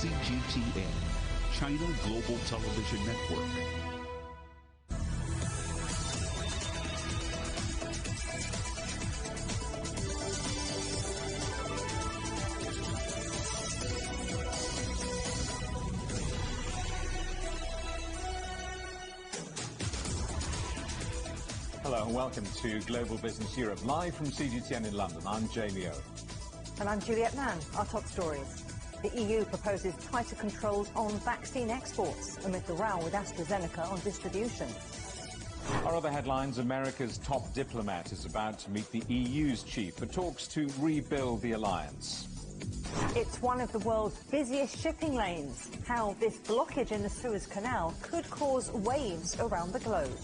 CGTN, China Global Television Network. Hello and welcome to Global Business Europe, live from CGTN in London. I'm Jamie O. And I'm Juliet Mann. Our top stories. The EU proposes tighter controls on vaccine exports amid the row with AstraZeneca on distribution. Our other headlines: America's top diplomat is about to meet the EU's chief for talks to rebuild the alliance. It's one of the world's busiest shipping lanes. How this blockage in the Suez Canal could cause waves around the globe.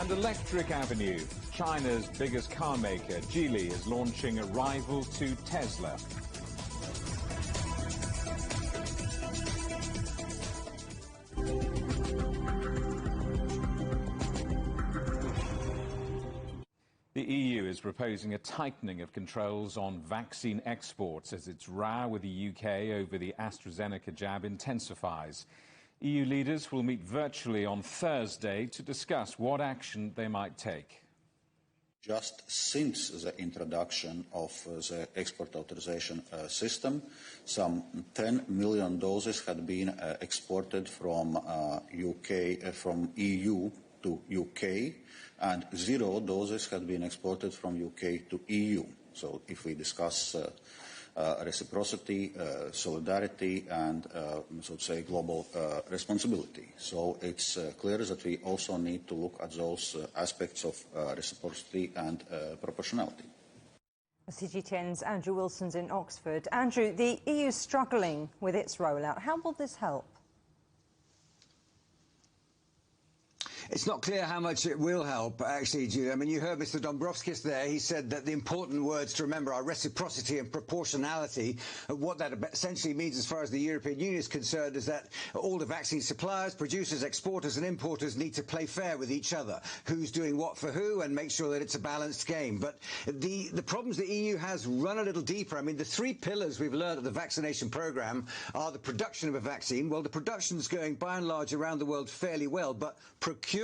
And Electric Avenue, China's biggest car maker, Geely, is launching a rival to Tesla. The EU is proposing a tightening of controls on vaccine exports as its row with the UK over the AstraZeneca jab intensifies. EU leaders will meet virtually on Thursday to discuss what action they might take. Just since the introduction of the export authorization system, some 10 million doses had been exported from from EU to UK, and 0 doses had been exported from UK to EU. So if we discuss reciprocity, solidarity, and so to say global responsibility. So it's clear that we also need to look at those aspects of reciprocity and proportionality. CGTN's Andrew Wilson's in Oxford. Andrew, the EU is struggling with its rollout. How will this help? It's not clear how much it will help, actually, Julia. I mean, you heard Mr. Dombrovskis there. He said that the important words to remember are reciprocity and proportionality. What that essentially means, as far as the European Union is concerned, is that all the vaccine suppliers, producers, exporters and importers need to play fair with each other. Who's doing what for who, and make sure that it's a balanced game. But the problems the EU has run a little deeper. I mean, the 3 pillars we've learned of the vaccination programme are the production of a vaccine. Well, the production's going, by and large, around the world fairly well, but procurement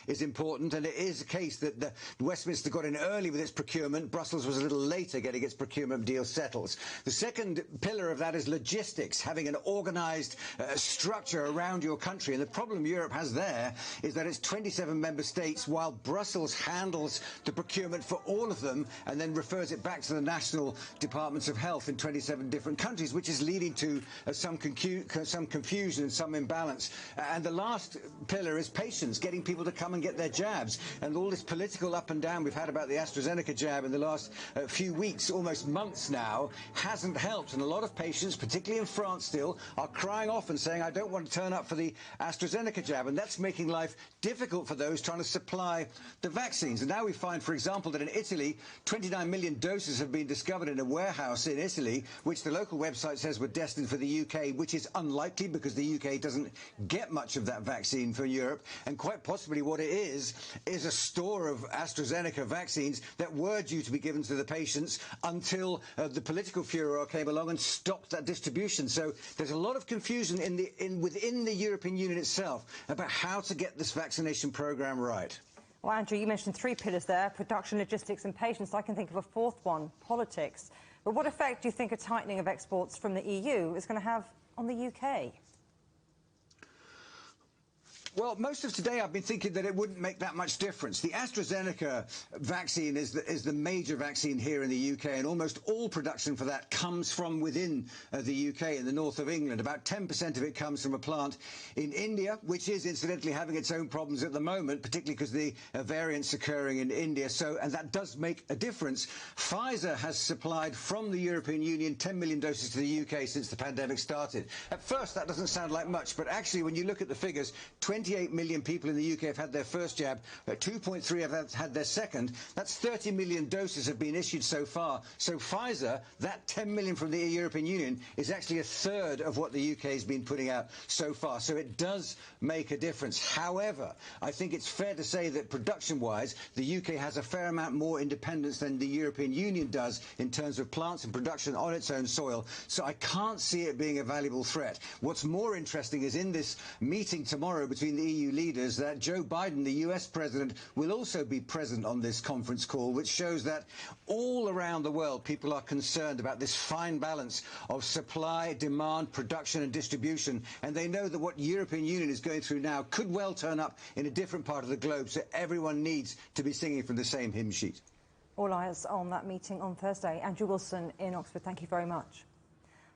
is important, and it is a case that the Westminster got in early with its procurement. Brussels was a little later getting its procurement deal settled. The second pillar of that is logistics, having an organised structure around your country. And the problem Europe has there is that it's 27 member states, while Brussels handles the procurement for all of them and then refers it back to the national departments of health in 27 different countries, which is leading to some confusion and some imbalance. And the last pillar is patience, getting people to come and get their jabs. And all this political up and down we've had about the AstraZeneca jab in the last few weeks, almost months now, hasn't helped. And a lot of patients, particularly in France still, are crying off and saying, I don't want to turn up for the AstraZeneca jab. And that's making life difficult for those trying to supply the vaccines. And now we find, for example, that in Italy, 29 million doses have been discovered in a warehouse in Italy, which the local website says were destined for the UK, which is unlikely because the UK doesn't get much of that vaccine for Europe. And quite possibly what it is a store of AstraZeneca vaccines that were due to be given to the patients until the political furor came along and stopped that distribution. So there's a lot of confusion within the European Union itself about how to get this vaccination programme right. Well, Andrew, you mentioned 3 pillars there: production, logistics and patience. I can think of a 4th one: politics. But what effect do you think a tightening of exports from the EU is going to have on the UK? Well, most of today I've been thinking that it wouldn't make that much difference. The AstraZeneca vaccine is the major vaccine here in the UK, and almost all production for that comes from within the UK in the north of England. About 10% of it comes from a plant in India, which is incidentally having its own problems at the moment, particularly because the variants occurring in India. And that does make a difference. Pfizer has supplied from the European Union 10 million doses to the UK since the pandemic started. At first, that doesn't sound like much, but actually, when you look at the figures, 20 28 million people in the UK have had their first jab, 2.3 have had their second. That's 30 million doses have been issued so far. So Pfizer, that 10 million from the European Union, is actually a third of what the UK has been putting out so far. So it does make a difference. However, I think it's fair to say that production-wise, the UK has a fair amount more independence than the European Union does in terms of plants and production on its own soil. So I can't see it being a valuable threat. What's more interesting is in this meeting tomorrow between the EU leaders that Joe Biden, the US president, will also be present on this conference call, which shows that all around the world people are concerned about this fine balance of supply, demand, production and distribution. And they know that what European Union is going through now could well turn up in a different part of the globe, so everyone needs to be singing from the same hymn sheet. All eyes on that meeting on Thursday. Andrew Wilson in Oxford, thank you very much.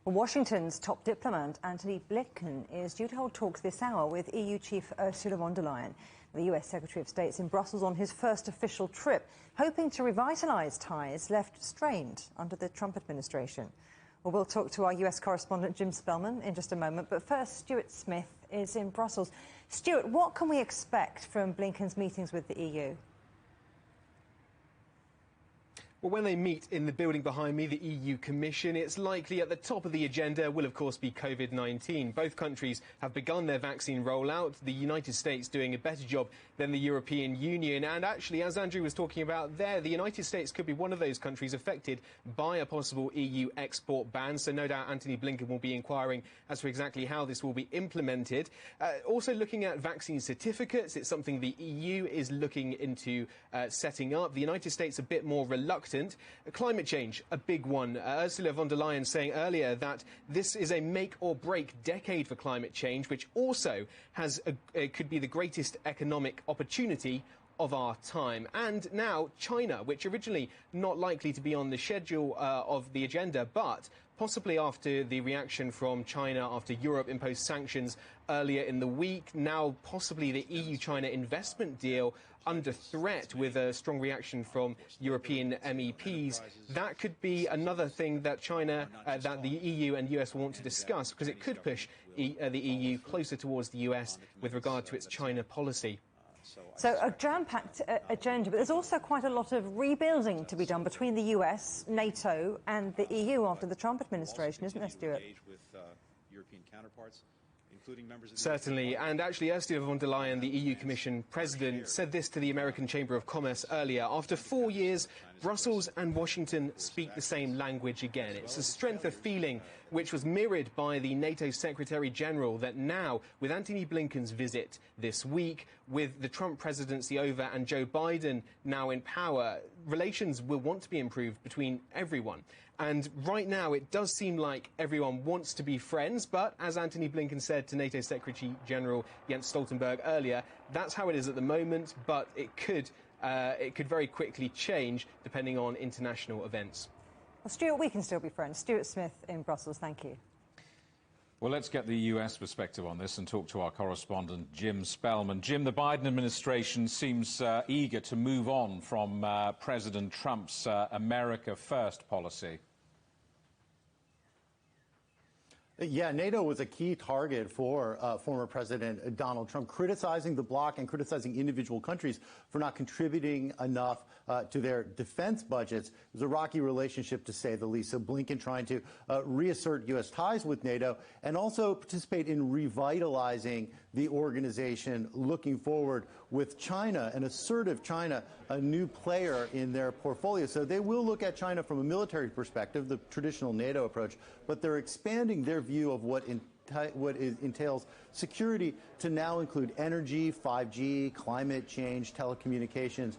Well, Washington's top diplomat, Antony Blinken, is due to hold talks this hour with EU Chief Ursula von der Leyen, the US Secretary of State's in Brussels on his first official trip, hoping to revitalise ties left strained under the Trump administration. Well, we'll talk to our US correspondent Jim Spellman in just a moment, but first, Stuart Smith is in Brussels. Stuart, what can we expect from Blinken's meetings with the EU? Well, when they meet in the building behind me, the EU Commission, it's likely at the top of the agenda will, of course, be COVID-19. Both countries have begun their vaccine rollout, the United States doing a better job than the European Union. And actually, as Andrew was talking about there, the United States could be one of those countries affected by a possible EU export ban. So no doubt Antony Blinken will be inquiring as to exactly how this will be implemented. Also looking at vaccine certificates, it's something the EU is looking into setting up. The United States a bit more reluctant. Climate change, a big one. Ursula von der Leyen saying earlier that this is a make-or-break decade for climate change, which also has could be the greatest economic opportunity of our time. And now China, which originally not likely to be on the schedule of the agenda, but possibly after the reaction from China after Europe imposed sanctions earlier in the week, now possibly the EU-China investment deal under threat with a strong reaction from European MEPs. That could be another thing that China, that the EU and US want to discuss, because it could push the EU closer towards the US with regard to its China policy. So a jam-packed agenda, but there's also quite a lot of rebuilding to be done between the US, NATO and the EU after the Trump administration, isn't there, Stuart? Certainly, and actually Ursula von der Leyen, the EU Commission President, said this to the American Chamber of Commerce earlier. After 4 years, Brussels and Washington speak the same language again. It's a strength of feeling which was mirrored by the NATO Secretary General that now, with Antony Blinken's visit this week, with the Trump presidency over and Joe Biden now in power, relations will want to be improved between everyone. And right now, it does seem like everyone wants to be friends, but as Antony Blinken said to NATO Secretary General Jens Stoltenberg earlier, that's how it is at the moment, but it could very quickly change depending on international events. Well, Stuart, we can still be friends. Stuart Smith in Brussels, thank you. Well, let's get the US perspective on this and talk to our correspondent, Jim Spellman. Jim, the Biden administration seems eager to move on from President Trump's America First policy. Yeah, NATO was a key target for former President Donald Trump, criticizing the bloc and criticizing individual countries for not contributing enough to their defense budgets. It was a rocky relationship, to say the least. So Blinken trying to reassert U.S. ties with NATO and also participate in revitalizing the organization, looking forward with China, an assertive China, a new player in their portfolio. So they will look at China from a military perspective, the traditional NATO approach, but they're expanding their view of what entails security to now include energy, 5G, climate change, telecommunications,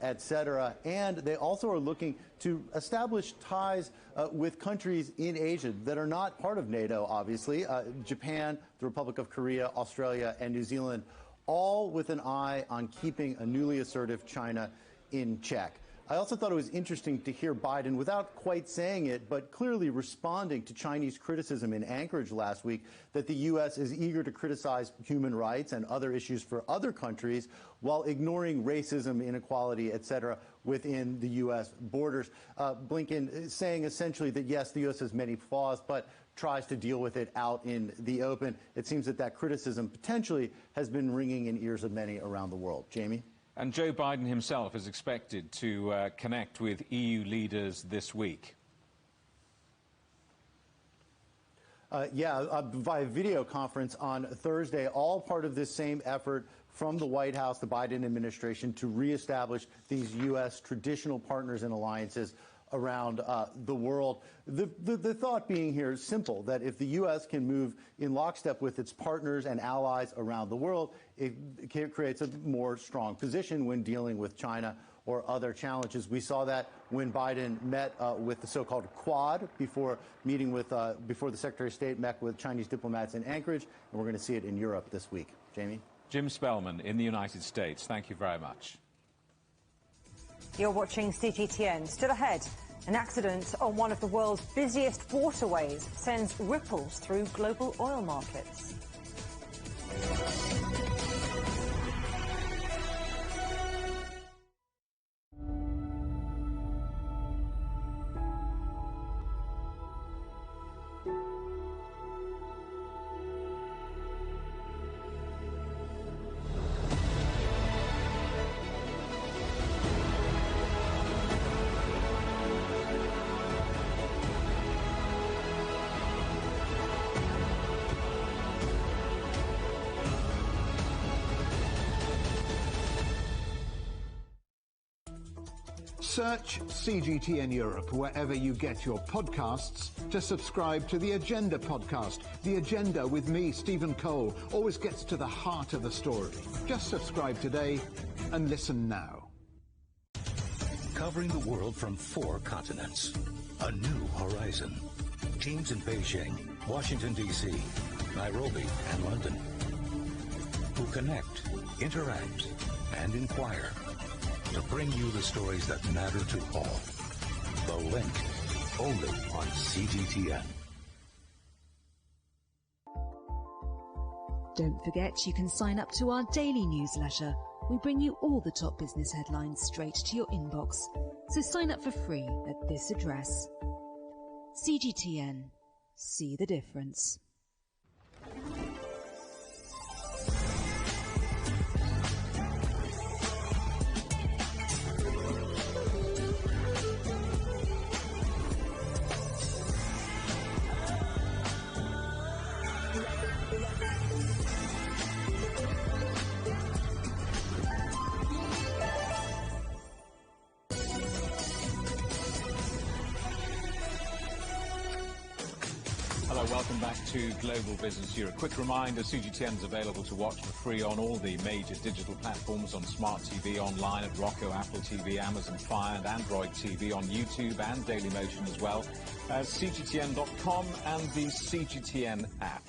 etc. And they also are looking to establish ties with countries in Asia that are not part of NATO, obviously. Japan, the Republic of Korea, Australia, and New Zealand, all with an eye on keeping a newly assertive China in check. I also thought it was interesting to hear Biden, without quite saying it, but clearly responding to Chinese criticism in Anchorage last week, that the U.S. is eager to criticize human rights and other issues for other countries while ignoring racism, inequality, etc., within the U.S. borders. Blinken saying essentially that, yes, the U.S. has many flaws, but tries to deal with it out in the open. It seems that that criticism potentially has been ringing in ears of many around the world. Jamie? And Joe Biden himself is expected to connect with EU leaders this week. Via video conference on Thursday, all part of this same effort from the White House, the Biden administration, to reestablish these U.S. traditional partners and alliances around the world. The thought being here is simple, that if the U.S. can move in lockstep with its partners and allies around the world, it creates a more strong position when dealing with China or other challenges. We saw that when Biden met with the so-called Quad before meeting with before the Secretary of State met with Chinese diplomats in Anchorage, and we're going to see it in Europe this week. Jamie? Jim Spellman in the United States. Thank you very much. You're watching CGTN. Still ahead, an accident on one of the world's busiest waterways sends ripples through global oil markets. Search CGTN Europe wherever you get your podcasts to subscribe to The Agenda podcast. The Agenda with me, Stephen Cole, always gets to the heart of the story. Just subscribe today and listen now. Covering the world from 4 continents. A new horizon. Teams in Beijing, Washington, D.C., Nairobi, and London. Who connect, interact, and inquire to bring you the stories that matter to all. The Link, only on CGTN. Don't forget you can sign up to our daily newsletter. We bring you all the top business headlines straight to your inbox. So sign up for free at this address. CGTN. See the difference. Welcome back to Global Business Europe. Quick reminder, CGTN is available to watch for free on all the major digital platforms, on Smart TV, online at Roku, Apple TV, Amazon Fire and Android TV, on YouTube and Dailymotion as well as CGTN.com and the CGTN app.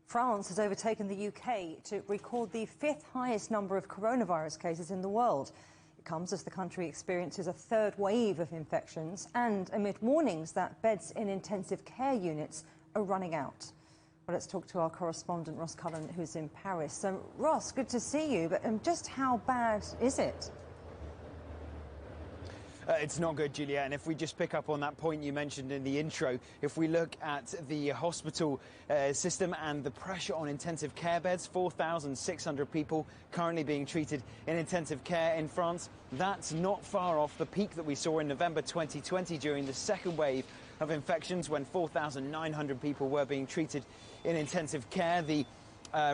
France has overtaken the UK to record the 5th highest number of coronavirus cases in the world. It comes as the country experiences a 3rd wave of infections and amid warnings that beds in intensive care units are running out. Well, let's talk to our correspondent Ross Cullen, who's in Paris. So, Ross, good to see you, but just how bad is it? It's not good, Julia, and if we just pick up on that point you mentioned in the intro, if we look at the hospital system and the pressure on intensive care beds, 4,600 people currently being treated in intensive care in France. That's not far off the peak that we saw in November 2020 during the 2nd wave of infections, when 4,900 people were being treated in intensive care. The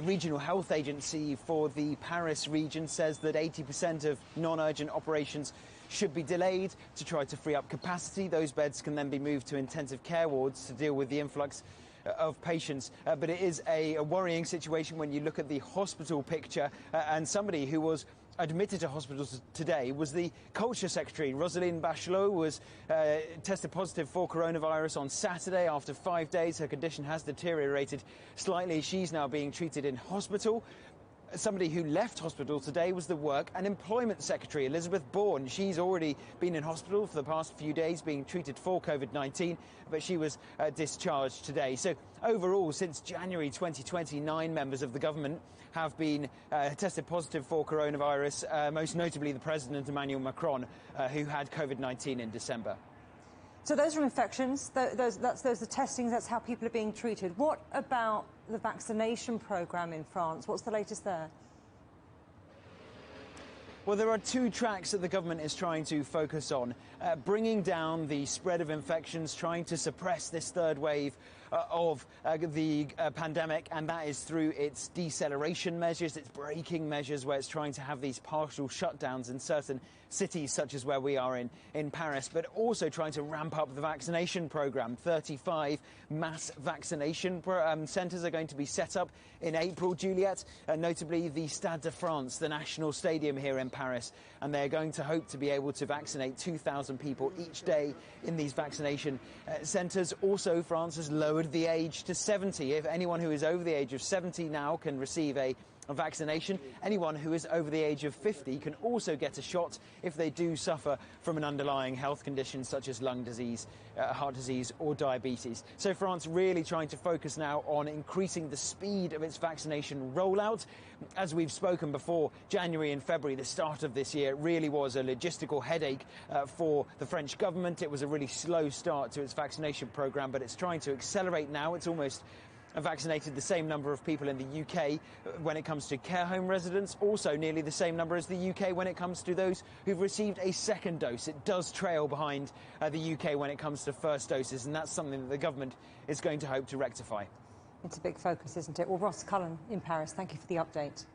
Regional Health Agency for the Paris region says that 80% of non-urgent operations should be delayed to try to free up capacity. Those beds can then be moved to intensive care wards to deal with the influx of patients. But it is a worrying situation when you look at the hospital picture. And somebody who was admitted to hospitals today was the Culture Secretary. Roselyne Bachelot was tested positive for coronavirus on Saturday. After 5 days, her condition has deteriorated slightly. She's now being treated in hospital. Somebody who left hospital today was the Work and Employment Secretary, Elizabeth Bourne. She's already been in hospital for the past few days being treated for COVID-19, but she was discharged today. So overall, since January 2020, 9 members of the government have been tested positive for coronavirus, most notably the President Emmanuel Macron, who had COVID-19 in December. So those are infections, those are testings, that's how people are being treated. What about the vaccination programme in France? What's the latest there? Well, there are two tracks that the government is trying to focus on. Bringing down the spread of infections, trying to suppress this third wave of the pandemic, and that is through its deceleration measures, its braking measures, where it's trying to have these partial shutdowns in certain cities, such as where we are in Paris, but also trying to ramp up the vaccination programme. 35 mass vaccination centres are going to be set up in April, Juliet, notably the Stade de France, the national stadium here in Paris, and they're going to hope to be able to vaccinate 2,000 people each day in these vaccination centres. Also, France has lowered the age to 70. If anyone who is over the age of 70 now can receive a vaccination, anyone who is over the age of 50 can also get a shot if they do suffer from an underlying health condition such as lung disease, heart disease or diabetes. So France really trying to focus now on increasing the speed of its vaccination rollout. As we've spoken before, January and February, the start of this year, really was a logistical headache for the French government. It was a really slow start to its vaccination programme, but it's trying to accelerate now. It's almost vaccinated the same number of people in the UK when it comes to care home residents, also nearly the same number as the UK when it comes to those who've received a second dose. It does trail behind the UK when it comes to first doses, and that's something that the government is going to hope to rectify. It's a big focus, isn't it? Well, Ross Cullen in Paris, thank you for the update.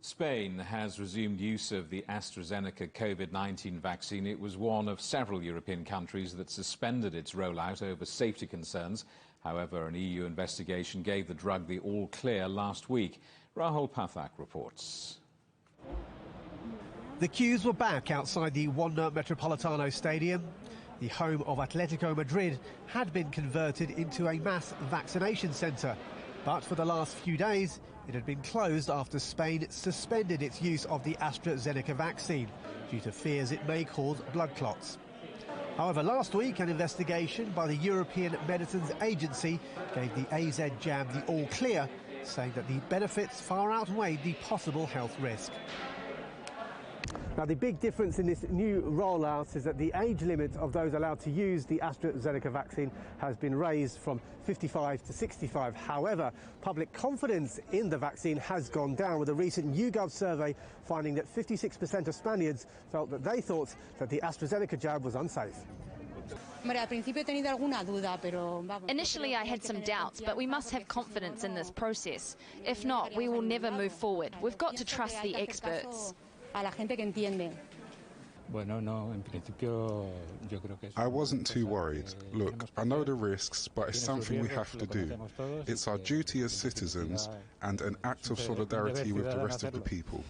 Spain has resumed use of the AstraZeneca COVID-19 vaccine. It was one of several European countries that suspended its rollout over safety concerns. However, an EU investigation gave the drug the all-clear last week. Rahul Pathak reports. The queues were back outside the Wanda Metropolitano Stadium. The home of Atletico Madrid had been converted into a mass vaccination centre. But for the last few days, it had been closed after Spain suspended its use of the AstraZeneca vaccine due to fears it may cause blood clots. However, last week, an investigation by the European Medicines Agency gave the AZ jab the all-clear, saying that the benefits far outweighed the possible health risk. Now, the big difference in this new rollout is that the age limit of those allowed to use the AstraZeneca vaccine has been raised from 55 to 65. However, public confidence in the vaccine has gone down, with a recent YouGov survey finding that 56% of Spaniards felt that they thought that the AstraZeneca jab was unsafe. Initially, I had some doubts, but we must have confidence in this process. If not, we will never move forward. We've got to trust the experts. I wasn't too worried. Look, I know the risks, but it's something we have to do. It's our duty as citizens and an act of solidarity with the rest of the people.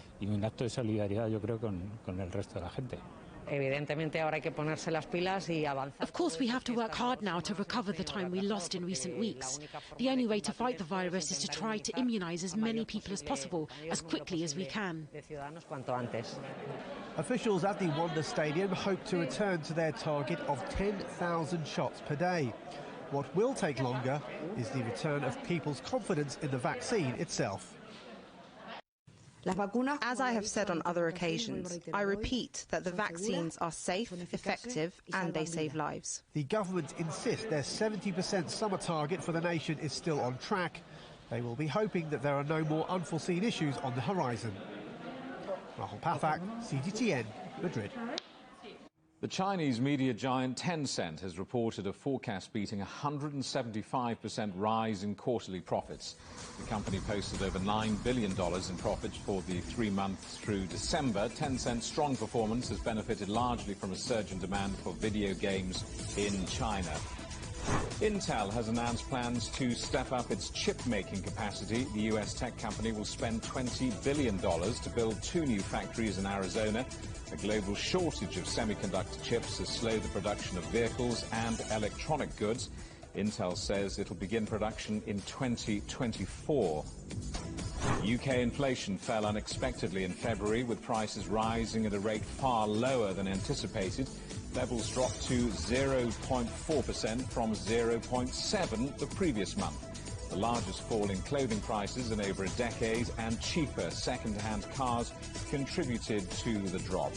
Of course, we have to work hard now to recover the time we lost in recent weeks. The only way to fight the virus is to try to immunise as many people as possible, as quickly as we can. Officials at the Wanda Stadium hope to return to their target of 10,000 shots per day. What will take longer is the return of people's confidence in the vaccine itself. As I have said on other occasions, I repeat that the vaccines are safe, effective, and they save lives. The government insists their 70% summer target for the nation is still on track. They will be hoping that there are no more unforeseen issues on the horizon. Rahul Pathak, CGTN, Madrid. The Chinese media giant Tencent has reported a forecast-beating 175% rise in quarterly profits. The company posted over $9 billion in profits for the 3 months through December. Tencent's strong performance has benefited largely from a surge in demand for video games in China. Intel has announced plans to step up its chip-making capacity. The US tech company will spend $20 billion to build 2 new factories in Arizona. A global shortage of semiconductor chips has slowed the production of vehicles and electronic goods. Intel says it'll begin production in 2024. UK inflation fell unexpectedly in February, with prices rising at a rate far lower than anticipated. Levels dropped to 0.4% from 0.7% the previous month. The largest fall in clothing prices in over a decade, and cheaper second-hand cars contributed to the drop.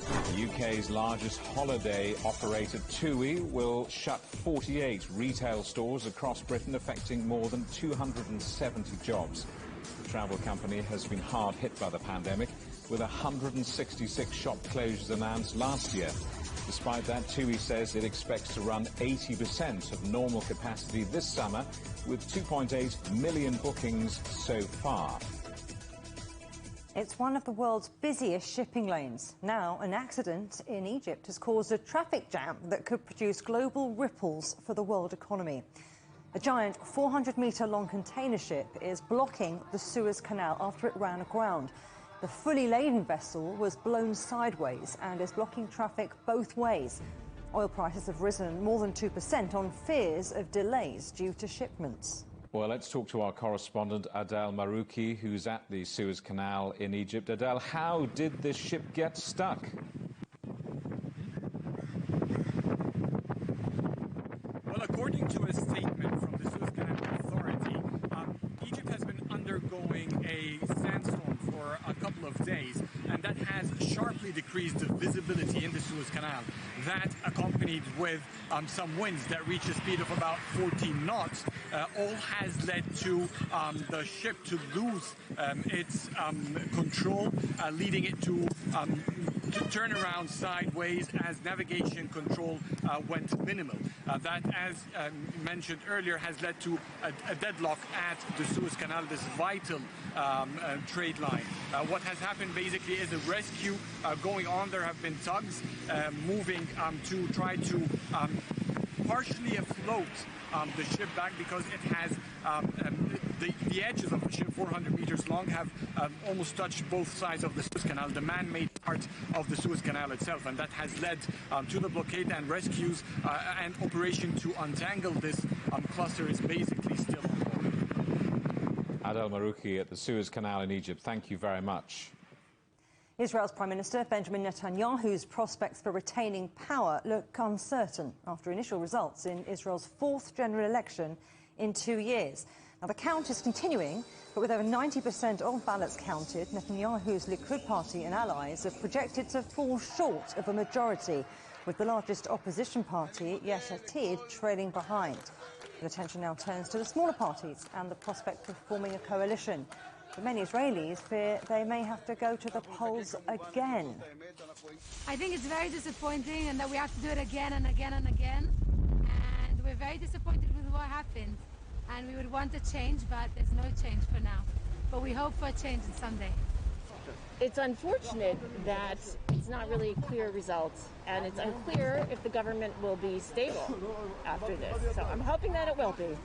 The UK's largest holiday operator, TUI, will shut 48 retail stores across Britain, affecting more than 270 jobs. The travel company has been hard hit by the pandemic, with 166 shop closures announced last year. Despite that, TUI says it expects to run 80% of normal capacity this summer, with 2.8 million bookings so far. It's one of the world's busiest shipping lanes. Now, an accident in Egypt has caused a traffic jam that could produce global ripples for the world economy. A giant 400-metre-long container ship is blocking the Suez Canal after it ran aground. The fully laden vessel was blown sideways and is blocking traffic both ways. Oil prices have risen more than 2% on fears of delays due to shipments. Well, let's talk to our correspondent, Adel Marouki, who's at the Suez Canal in Egypt. Adel, how did this ship get stuck? Well, according to a statement from the Suez Canal Authority, Egypt has been undergoing a sandstorm for a couple of days, and that has sharply decreased the visibility in the Suez Canal. That, accompanied with some winds that reach a speed of about 14 knots, all has led to the ship to lose its control, leading it to turn around sideways as navigation control went minimal. That, as mentioned earlier, has led to a deadlock at the Suez Canal, this vital trade line. What has happened basically is a rescue going on. There have been tugs moving to try to partially afloat the ship back, because it has the edges of the ship, 400 meters long, have almost touched both sides of the Suez Canal, the man-made part of the Suez Canal itself, and that has led to the blockade and rescues. And operation to untangle this cluster is basically still ongoing. Adel Marouki at the Suez Canal in Egypt, thank you very much. Israel's Prime Minister Benjamin Netanyahu's prospects for retaining power look uncertain after initial results in Israel's fourth general election in 2 years. Now, the count is continuing, but with over 90% of ballots counted, Netanyahu's Likud party and allies have projected to fall short of a majority, with the largest opposition party, Yesh Atid, trailing behind. The attention now turns to the smaller parties and the prospect of forming a coalition. But many Israelis fear they may have to go to the polls again. I think it's very disappointing, and that we have to do it again and again and again. And we're very disappointed with what happened. And we would want a change, but there's no change for now. But we hope for a change on Sunday. It's unfortunate that it's not really clear results, and it's unclear if the government will be stable after this. So I'm hoping that it will be.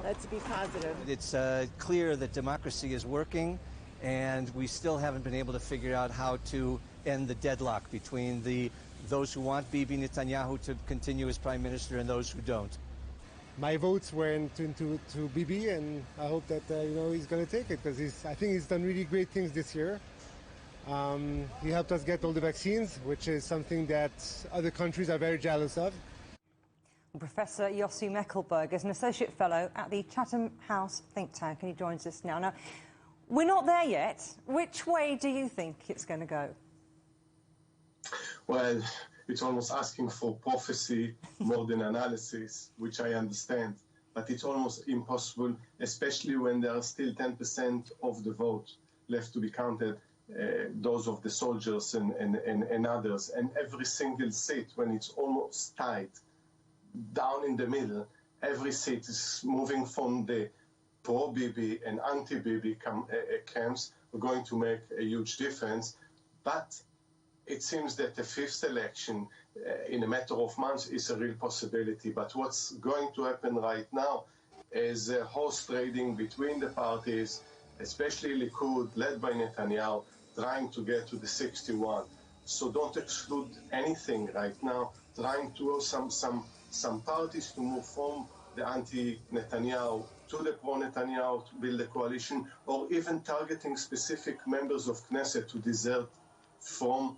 Let's be positive. It's clear that democracy is working, and we still haven't been able to figure out how to end the deadlock between those who want Bibi Netanyahu to continue as prime minister and those who don't. My votes were into Bibi, and I hope that he's going to take it, because I think he's done really great things this year. He helped us get all the vaccines, which is something that other countries are very jealous of. Professor Yossi Meckelberg is an associate fellow at the Chatham House think tank, and he joins us now. Now, we're not there yet. Which way do you think it's going to go? Well, it's almost asking for prophecy more than analysis, which I understand. But it's almost impossible, especially when there are still 10% of the vote left to be counted, those of the soldiers and others. And every single seat, when it's almost tied, down in the middle, every seat is moving from the pro-Bibi and anti-Bibi camps, are going to make a huge difference. But it seems that the fifth election in a matter of months is a real possibility. But what's going to happen right now is horse trading between the parties, especially Likud, led by Netanyahu, trying to get to the 61. So don't exclude anything right now, trying to some parties to move from the anti-Netanyahu to the pro-Netanyahu to build a coalition, or even targeting specific members of Knesset to desert from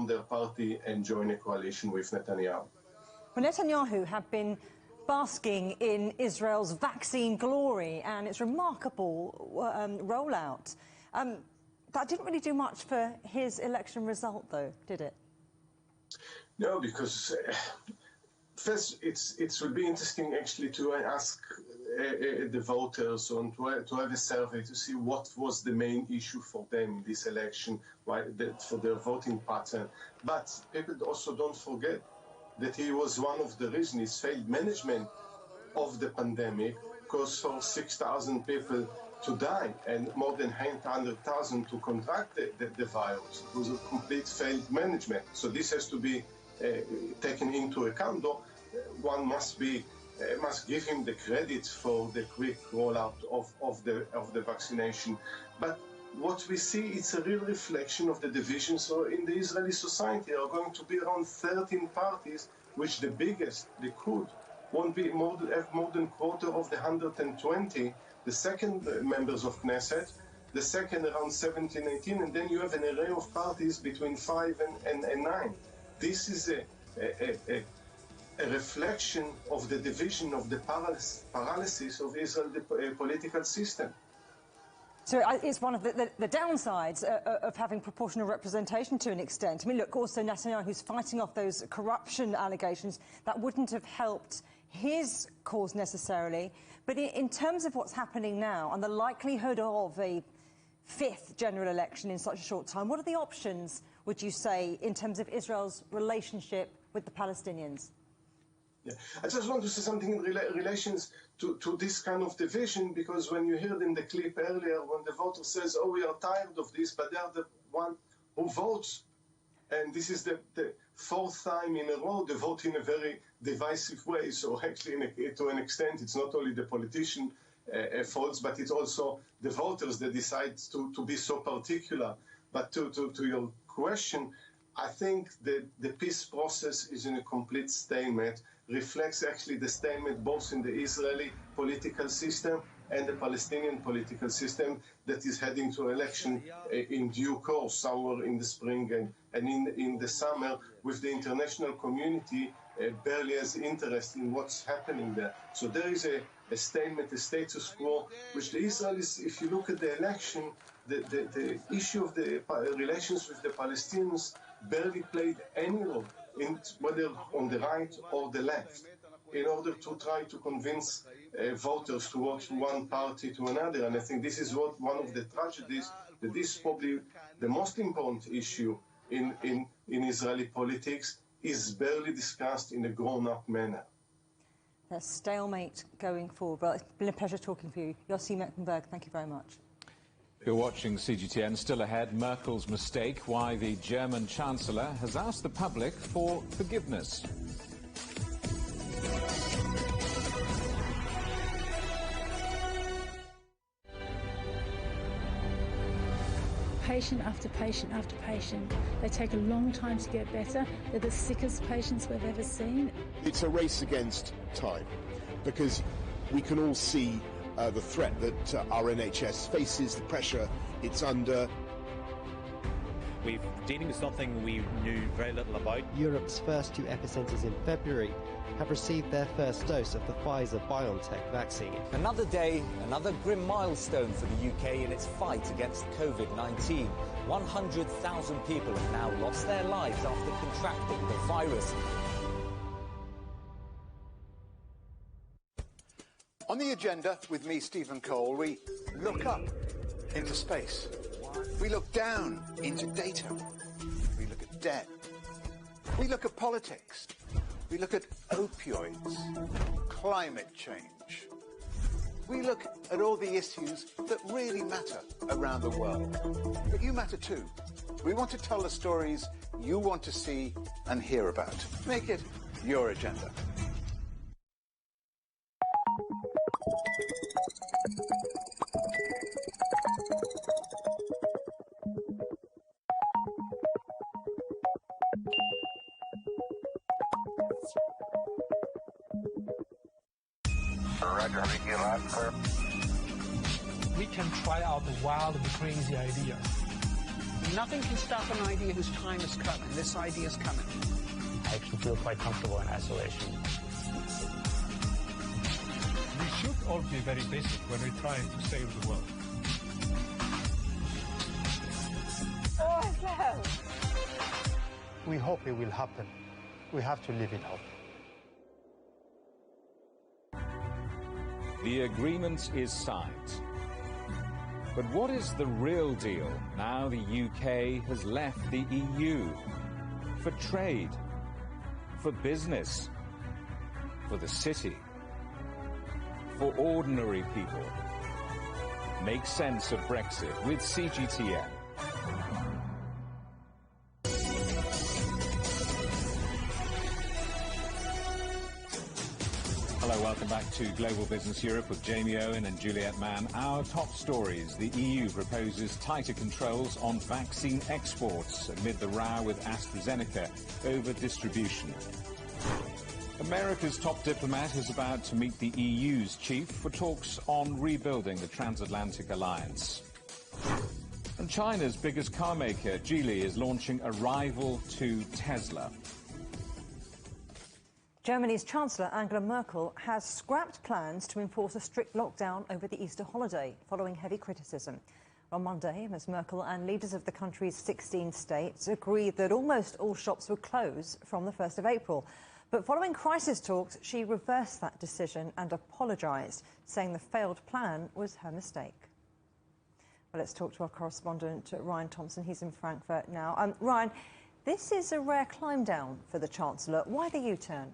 their party and join a coalition with Netanyahu. Well, Netanyahu have been basking in Israel's vaccine glory and its remarkable rollout. That didn't really do much for his election result, though, did it? No, because first it will be interesting actually to ask the voters to have a survey to see what was the main issue for them in this election, for their voting pattern. But people also don't forget that he was one of the reasons, his failed management of the pandemic caused for 6,000 people to die and more than 800,000 to contract the virus. It was a complete failed management. So this has to be taken into account, though one must give him the credit for the quick rollout of the vaccination. But what we see, it's a real reflection of the divisions in the Israeli society. There are going to be around 13 parties, which the biggest, the Likud, won't be have more than quarter of the 120. The second members of Knesset, the second around 17, 18, and then you have an array of parties between 5 and 9. This is a reflection of the division, of the paralysis of Israel's political system. So it's one of the downsides of having proportional representation to an extent. I mean, look, also Netanyahu, who's fighting off those corruption allegations, that wouldn't have helped his cause necessarily. But in terms of what's happening now and the likelihood of a fifth general election in such a short time, what are the options, would you say, in terms of Israel's relationship with the Palestinians? Yeah. I just want to say something in relations to this kind of division, because when you heard in the clip earlier, when the voter says, oh, we are tired of this, but they are the one who votes. And this is the fourth time in a row they vote in a very divisive way. So actually, to an extent, it's not only the politician faults, but it's also the voters that decide to be so particular. But to your question, I think that the peace process is in a complete stalemate, reflects actually the stalemate both in the Israeli political system and the Palestinian political system that is heading to election in due course, somewhere in the spring and in the summer, with the international community barely has interest in what's happening there. So there is a stalemate, a status quo, which the Israelis, if you look at the election, the issue of the relations with the Palestinians barely played any role, whether on the right or the left, in order to try to convince voters to vote from one party to another. And I think this is one of the tragedies, that this is probably the most important issue in Israeli politics, is barely discussed in a grown-up manner. A stalemate going forward. Well, it's been a pleasure talking to you. Yossi Mecklenburg, thank you very much. You're watching CGTN. Still ahead, Merkel's mistake, why the German Chancellor has asked the public for forgiveness. Patient after patient after patient. They take a long time to get better. They're the sickest patients we've ever seen. It's a race against time, because we can all see the threat that our NHS faces, the pressure it's under. We're dealing with something we knew very little about. Europe's first two epicentres in February have received their first dose of the Pfizer-BioNTech vaccine. Another day, another grim milestone for the UK in its fight against COVID-19. 100,000 people have now lost their lives after contracting the virus. On the agenda with me, Stephen Cole, we look up into space. We look down into data. We look at debt. We look at politics. We look at opioids, climate change. We look at all the issues that really matter around the world. But you matter too. We want to tell the stories you want to see and hear about. Make it your agenda. We can try out the wild and crazy ideas. Nothing can stop an idea whose time is coming. This idea is coming. I actually feel quite comfortable in isolation. We should all be very basic when we're trying to save the world. Oh, no. We hope it will happen. we have to live it out. The agreement is signed. But what is the real deal now the UK has left the EU? For trade, for business, for the city, for ordinary people. Make sense of Brexit with CGTN. Hello, welcome back to Global Business Europe with Jamie Owen and Juliette Mann. Our top stories: the EU proposes tighter controls on vaccine exports amid the row with AstraZeneca over distribution. America's top diplomat is about to meet the EU's chief for talks on rebuilding the transatlantic alliance. And China's biggest car maker, Geely, is launching a rival to Tesla. Germany's Chancellor Angela Merkel has scrapped plans to enforce a strict lockdown over the Easter holiday, following heavy criticism. On Monday, Ms Merkel and leaders of the country's 16 states agreed that almost all shops would close from the 1st of April. But following crisis talks, she reversed that decision and apologised, saying the failed plan was her mistake. Well, let's talk to our correspondent, Ryan Thompson. He's in Frankfurt now. Ryan, this is a rare climb down for the Chancellor. Why the U-turn?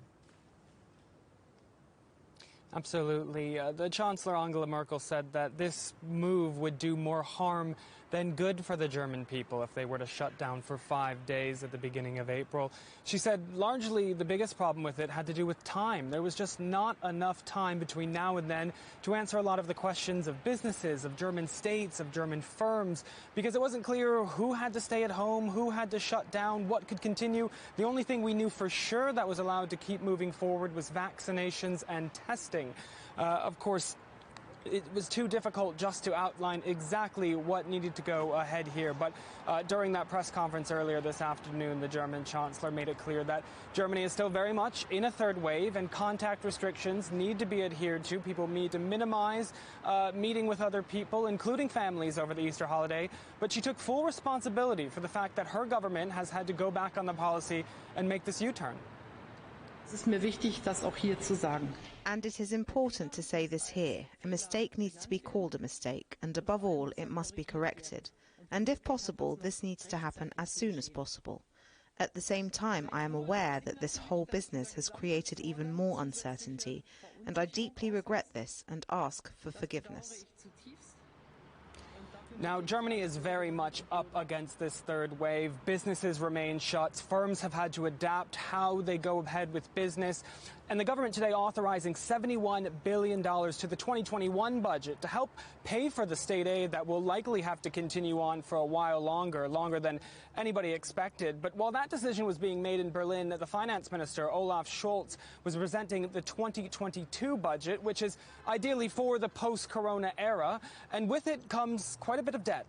Absolutely. The Chancellor Angela Merkel said that this move would do more harm than good for the German people if they were to shut down for 5 days at the beginning of April. She said largely the biggest problem with it had to do with time. There was just not enough time between now and then to answer a lot of the questions of businesses, of German states, of German firms, because it wasn't clear who had to stay at home, who had to shut down, what could continue. The only thing we knew for sure that was allowed to keep moving forward was vaccinations and testing. Of course, it was too difficult just to outline exactly what needed to go ahead here. But during that press conference earlier this afternoon, the German Chancellor made it clear that Germany is still very much in a third wave and contact restrictions need to be adhered to. People need to minimize meeting with other people, including families, over the Easter holiday. But she took full responsibility for the fact that her government has had to go back on the policy and make this U-turn. Es ist mir wichtig, das auch hier zu sagen. And it is important to say this here. A mistake needs to be called a mistake, and above all, it must be corrected. And if possible, this needs to happen as soon as possible. At the same time, I am aware that this whole business has created even more uncertainty, and I deeply regret this and ask for forgiveness. Now, Germany is very much up against this third wave. Businesses remain shut. Firms have had to adapt how they go ahead with business. And the government today authorizing $71 billion to the 2021 budget to help pay for the state aid that will likely have to continue on for a while longer than anybody expected. But while that decision was being made in Berlin, the finance minister, Olaf Scholz, was presenting the 2022 budget, which is ideally for the post-corona era. And with it comes quite a bit of debt.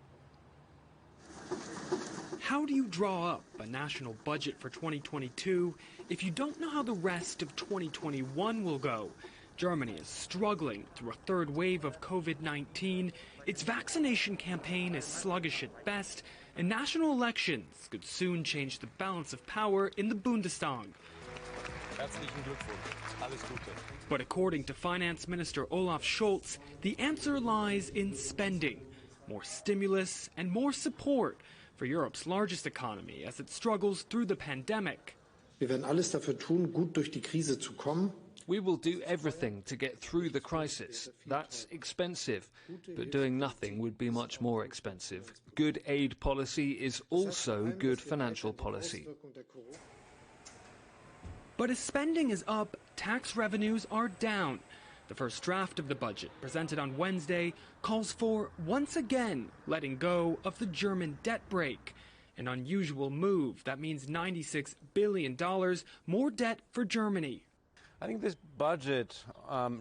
How do you draw up a national budget for 2022 if you don't know how the rest of 2021 will go? Germany is struggling through a third wave of COVID-19. Its vaccination campaign is sluggish at best, and national elections could soon change the balance of power in the Bundestag. But according to Finance Minister Olaf Scholz, the answer lies in spending, more stimulus and more support for Europe's largest economy as it struggles through the pandemic. Wir werden alles dafür tun, gut durch die Krise zu kommen. We will do everything to get through the crisis. That's expensive, but doing nothing would be much more expensive. Good aid policy is also good financial policy. But as spending is up, tax revenues are down. The first draft of the budget, presented on Wednesday, calls for, once again, letting go of the German debt brake. An unusual move that means $96 billion more debt for Germany. I think this budget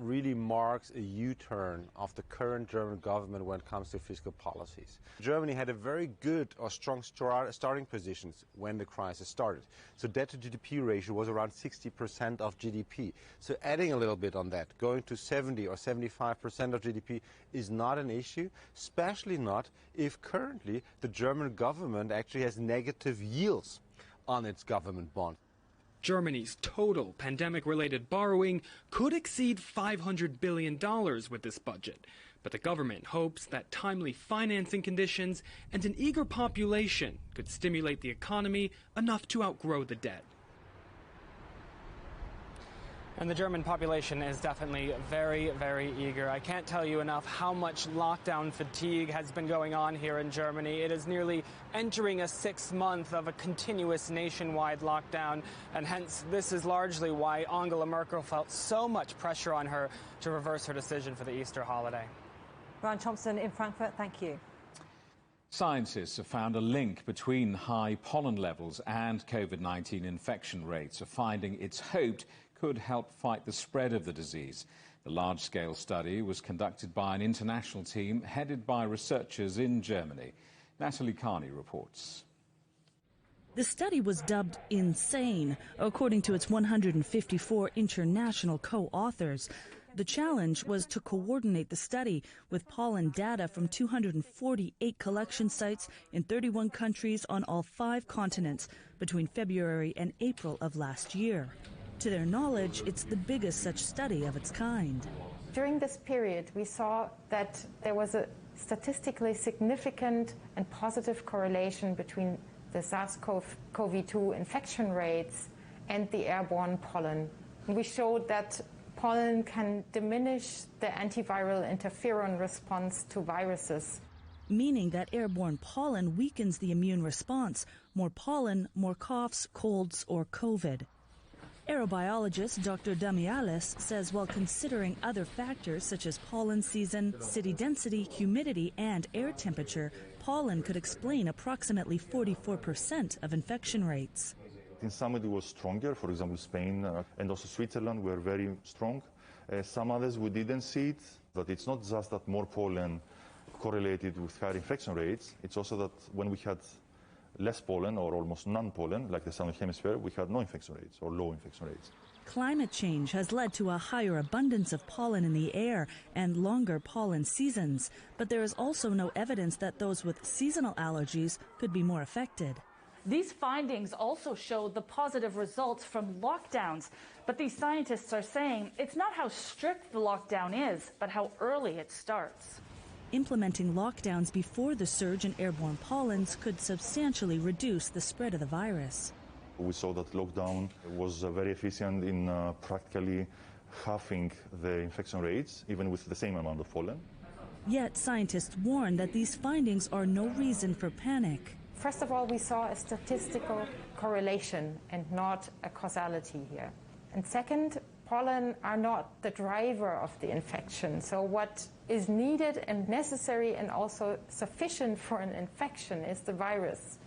really marks a U-turn of the current German government when it comes to fiscal policies. Germany had a very good or strong starting positions when the crisis started. So debt to GDP ratio was around 60% of GDP. So adding a little bit on that, going to 70 or 75% of GDP is not an issue, especially not if currently the German government actually has negative yields on its government bond. Germany's total pandemic-related borrowing could exceed $500 billion with this budget. But the government hopes that timely financing conditions and an eager population could stimulate the economy enough to outgrow the debt. And the German population is definitely very, very eager. I can't tell you enough how much lockdown fatigue has been going on here in Germany. It is nearly entering a 6th month of a continuous nationwide lockdown, and hence this is largely why Angela Merkel felt so much pressure on her to reverse her decision for the Easter holiday. Ryan Thompson in Frankfurt, thank you. Scientists have found a link between high pollen levels and COVID-19 infection rates, a finding it's hoped could help fight the spread of the disease. The large-scale study was conducted by an international team headed by researchers in Germany. Natalie Carney reports. The study was dubbed insane, according to its 154 international co-authors. The challenge was to coordinate the study with pollen data from 248 collection sites in 31 countries on all 5 continents between February and April of last year. To their knowledge, it's the biggest such study of its kind. During this period, we saw that there was a statistically significant and positive correlation between the SARS-CoV-2 infection rates and the airborne pollen. And we showed that pollen can diminish the antiviral interferon response to viruses. Meaning that airborne pollen weakens the immune response. More pollen, more coughs, colds, or COVID. Aerobiologist Dr. Damialis says while considering other factors such as pollen season, city density, humidity, and air temperature, pollen could explain approximately 44% of infection rates. In some it was stronger, for example Spain and also Switzerland were very strong. Some others we didn't see it, but it's not just that more pollen correlated with higher infection rates, it's also that when we had less pollen or almost none pollen, like the Southern Hemisphere, we had no infection rates or low infection rates. Climate change has led to a higher abundance of pollen in the air and longer pollen seasons, but there is also no evidence that those with seasonal allergies could be more affected. These findings also show the positive results from lockdowns, but these scientists are saying it's not how strict the lockdown is, but how early it starts. Implementing lockdowns before the surge in airborne pollens could substantially reduce the spread of the virus. We saw that lockdown was very efficient in practically halving the infection rates, even with the same amount of pollen. Yet scientists warn that these findings are no reason for panic. First of all, we saw a statistical correlation and not a causality here. And second, pollen are not the driver of the infection. So what is needed and necessary and also sufficient for an infection is the virus.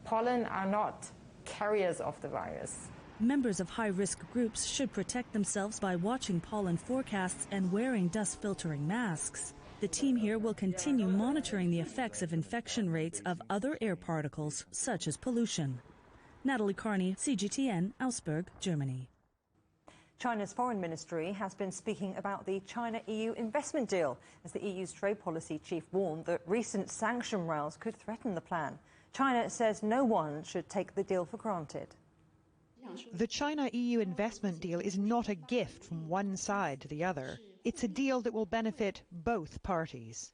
Pollen are not carriers of the virus. Members of high-risk groups should protect themselves by watching pollen forecasts and wearing dust-filtering masks. The team here will continue monitoring the effects of infection rates of other air particles, such as pollution. Natalie Carney, CGTN, Augsburg, Germany. China's foreign ministry has been speaking about the China-EU investment deal, as the EU's trade policy chief warned that recent sanction rows could threaten the plan. China says no one should take the deal for granted. The China-EU investment deal is not a gift from one side to the other. It's a deal that will benefit both parties.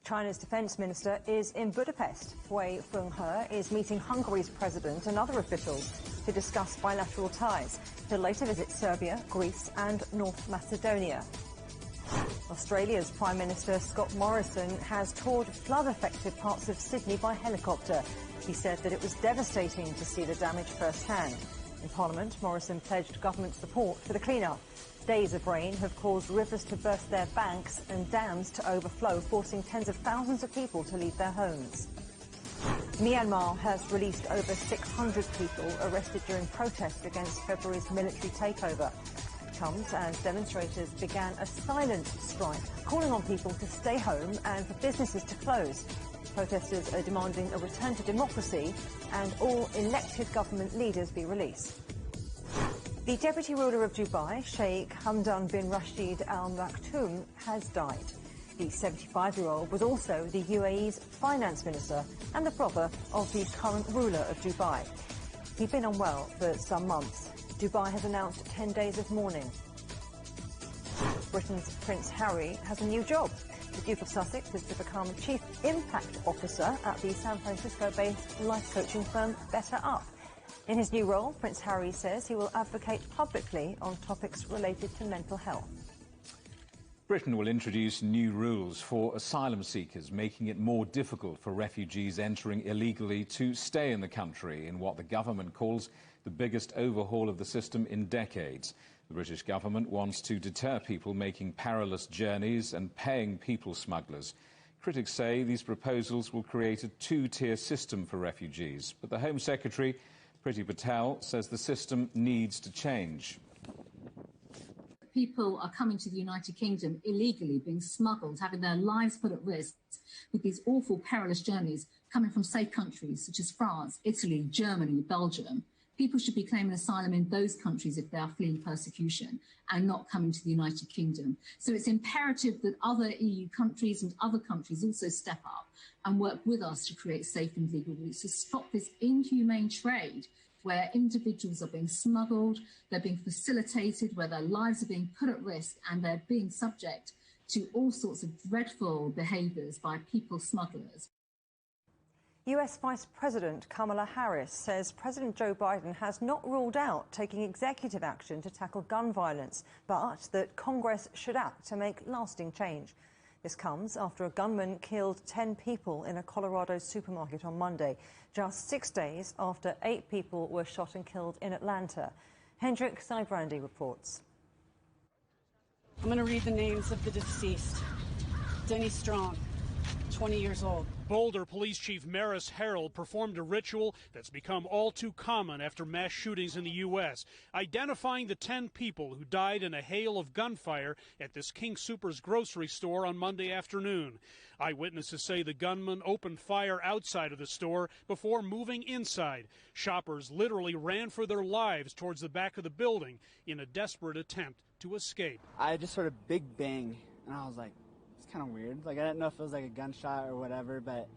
China's defence minister is in Budapest. Wei Fenghe is meeting Hungary's president and other officials to discuss bilateral ties. He'll later visit Serbia, Greece and North Macedonia. Australia's Prime Minister Scott Morrison has toured flood-affected parts of Sydney by helicopter. He said that it was devastating to see the damage firsthand. In Parliament, Morrison pledged government support for the clean-up. Days of rain have caused rivers to burst their banks and dams to overflow, forcing tens of thousands of people to leave their homes. Myanmar has released over 600 people arrested during protests against February's military takeover. It comes as demonstrators began a silent strike, calling on people to stay home and for businesses to close. Protesters are demanding a return to democracy and all elected government leaders be released. The deputy ruler of Dubai, Sheikh Hamdan bin Rashid Al Maktoum, has died. The 75-year-old was also the UAE's finance minister and the brother of the current ruler of Dubai. He'd been unwell for some months. Dubai has announced 10 days of mourning. Britain's Prince Harry has a new job. The Duke of Sussex is to become Chief Impact Officer at the San Francisco-based life coaching firm Better Up. In his new role, Prince Harry says he will advocate publicly on topics related to mental health. Britain will introduce new rules for asylum seekers, making it more difficult for refugees entering illegally to stay in the country in what the government calls the biggest overhaul of the system in decades. The British government wants to deter people making perilous journeys and paying people smugglers. Critics say these proposals will create a two-tier system for refugees, but the Home Secretary, Priti Patel, says the system needs to change. People are coming to the United Kingdom illegally, being smuggled, having their lives put at risk with these awful, perilous journeys coming from safe countries such as France, Italy, Germany, Belgium. People should be claiming asylum in those countries if they are fleeing persecution and not coming to the United Kingdom. So it's imperative that other EU countries and other countries also step up and work with us to create safe and legal routes to stop this inhumane trade where individuals are being smuggled, they're being facilitated, where their lives are being put at risk and they're being subject to all sorts of dreadful behaviours by people smugglers. US Vice President Kamala Harris says President Joe Biden has not ruled out taking executive action to tackle gun violence, but that Congress should act to make lasting change. This comes after a gunman killed 10 people in a Colorado supermarket on Monday, just 6 days after 8 people were shot and killed in Atlanta. Hendrik Seibrandi reports. I'm going to read the names of the deceased. Denny Strong, 20 years old. Boulder Police Chief Maris Harrell performed a ritual that's become all too common after mass shootings in the U.S., identifying the 10 people who died in a hail of gunfire at this King Soopers grocery store on Monday afternoon. Eyewitnesses say the gunman opened fire outside of the store before moving inside. Shoppers literally ran for their lives towards the back of the building in a desperate attempt to escape. I just heard a big bang, and I was like, it's kind of weird. Like, I didn't know if it was like a gunshot or whatever, but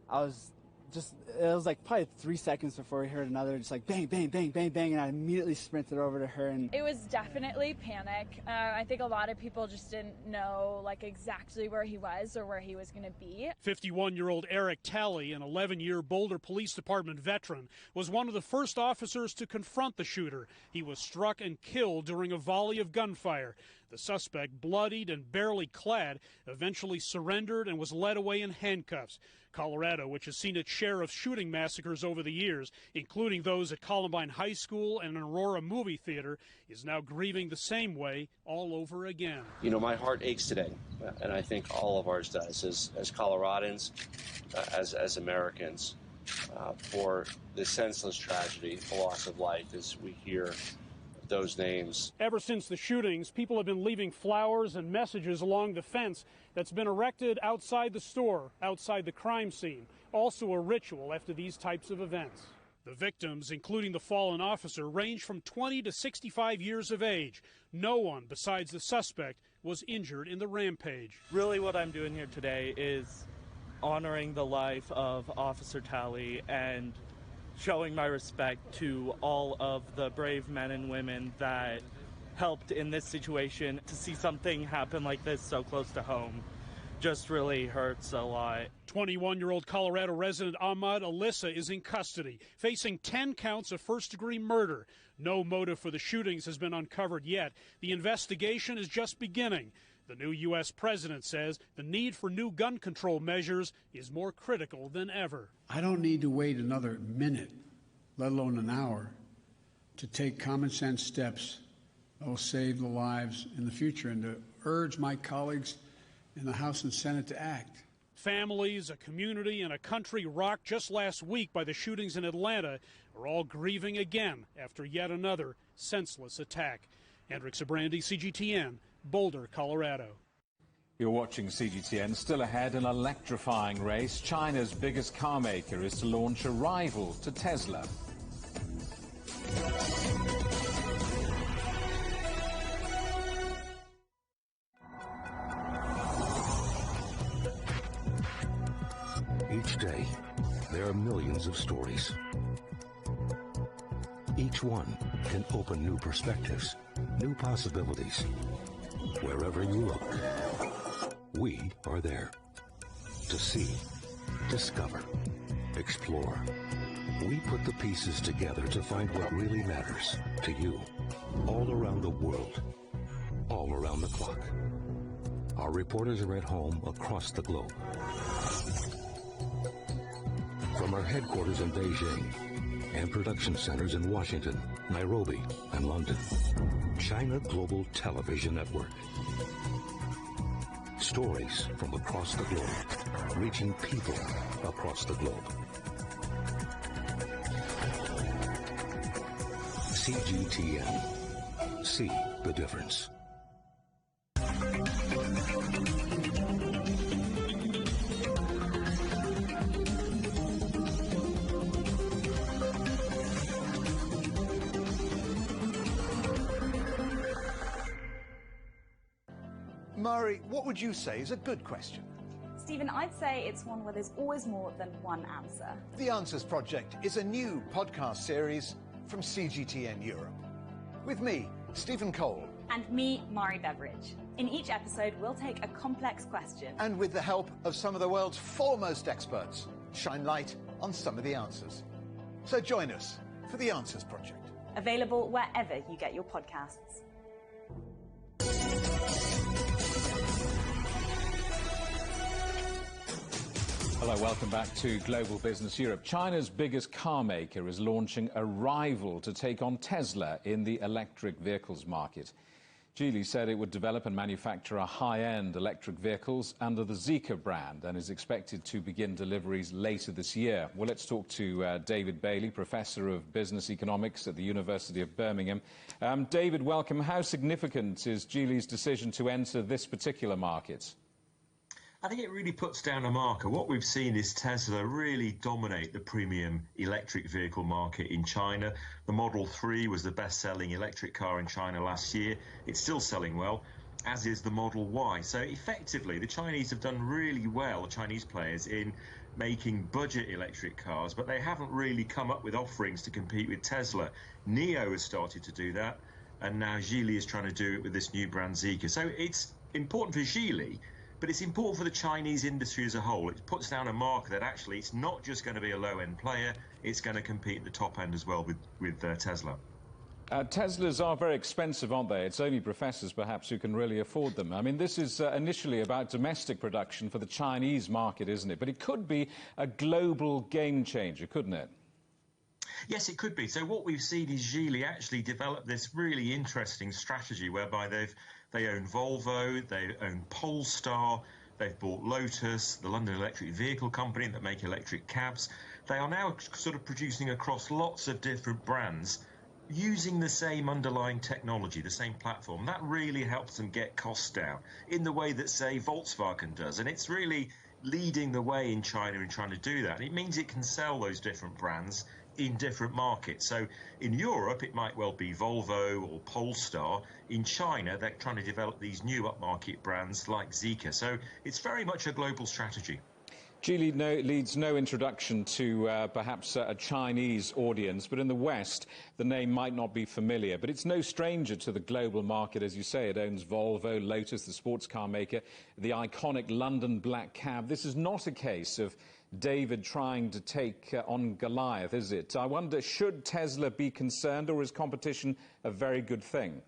it was like probably 3 seconds before we heard another, just like bang, bang, bang, bang, bang, and I immediately sprinted over to her. And it was definitely panic. I think a lot of people just didn't know like exactly where he was or where he was going to be. 51-year-old Eric Talley, an 11-year Boulder Police Department veteran, was one of the first officers to confront the shooter. He was struck and killed during a volley of gunfire. The suspect, bloodied and barely clad, eventually surrendered and was led away in handcuffs. Colorado, which has seen its share of shooting massacres over the years, including those at Columbine High School and Aurora Movie Theater, is now grieving the same way all over again. You know, my heart aches today, and I think all of ours does, as Coloradans, as Americans, for the senseless tragedy, the loss of life, as we hear those names. Ever since the shootings, people have been leaving flowers and messages along the fence that's been erected outside the store, outside the crime scene. Also a ritual after these types of events. The victims, including the fallen officer, range from 20 to 65 years of age. No one besides the suspect was injured in the rampage. Really what I'm doing here today is honoring the life of Officer Talley and showing my respect to all of the brave men and women that helped in this situation. To see something happen like this so close to home just really hurts a lot. 21-year-old Colorado resident Ahmad Alyssa is in custody, facing 10 counts of first-degree murder. No motive for the shootings has been uncovered yet. The investigation is just beginning. The new U.S. president says the need for new gun control measures is more critical than ever. I don't need to wait another minute, let alone an hour, to take common sense steps that will save the lives in the future and to urge my colleagues in the House and Senate to act. Families, a community, and a country rocked just last week by the shootings in Atlanta are all grieving again after yet another senseless attack. Hendrik Seibrandi, CGTN, Boulder, Colorado. You're watching CGTN. Still ahead, an electrifying race. China's biggest car maker is to launch a rival to Tesla. Each day, there are millions of stories. Each one can open new perspectives, new possibilities. Wherever you look, we are there. To see, discover, explore. We put the pieces together to find what really matters to you. All around the world, all around the clock. Our reporters are at home across the globe. From our headquarters in Beijing and production centers in Washington, Nairobi, and London, China Global Television Network. Stories from across the globe, reaching people across the globe. CGTN. See the difference. Murray, what would you say is a good question? Stephen, I'd say it's one where there's always more than one answer. The Answers Project is a new podcast series from CGTN Europe. With me, Stephen Cole. And me, Mari Beveridge. In each episode, we'll take a complex question. And with the help of some of the world's foremost experts, shine light on some of the answers. So join us for The Answers Project. Available wherever you get your podcasts. Hello, welcome back to Global Business Europe. China's biggest car maker is launching a rival to take on Tesla in the electric vehicles market. Geely said it would develop and manufacture a high-end electric vehicles under the Zeekr brand and is expected to begin deliveries later this year. Well, let's talk to David Bailey, Professor of Business Economics at the University of Birmingham. David, welcome. How significant is Geely's decision to enter this particular market? I think it really puts down a marker. What we've seen is Tesla really dominate the premium electric vehicle market in China. The Model 3 was the best-selling electric car in China last year. It's still selling well, as is the Model Y. So effectively, the Chinese have done really well, Chinese players, in making budget electric cars, but they haven't really come up with offerings to compete with Tesla. NIO has started to do that, and now Geely is trying to do it with this new brand Zeekr. So it's important for Geely, but it's important for the Chinese industry as a whole. It puts down a marker that actually it's not just going to be a low-end player, it's going to compete at the top end as well with Tesla. Teslas are very expensive, aren't they? It's only professors, perhaps, who can really afford them. I mean, this is initially about domestic production for the Chinese market, isn't it? But it could be a global game changer, couldn't it? Yes, it could be. So what we've seen is Geely actually develop this really interesting strategy whereby they own Volvo, they own Polestar, they've bought Lotus, the London Electric Vehicle Company that make electric cabs. They are now sort of producing across lots of different brands using the same underlying technology, the same platform. That really helps them get costs down in the way that, say, Volkswagen does. And it's really leading the way in China in trying to do that. And it means it can sell those different brands in different markets. So in Europe, it might well be Volvo or Polestar. In China, they're trying to develop these new upmarket brands like Zeekr. So it's very much a global strategy. Geely leads no introduction to perhaps a Chinese audience, but in the West, the name might not be familiar. But it's no stranger to the global market, as you say. It owns Volvo, Lotus, the sports car maker, the iconic London black cab. This is not a case of David trying to take on Goliath, is it? I wonder, should Tesla be concerned, or is competition a very good thing?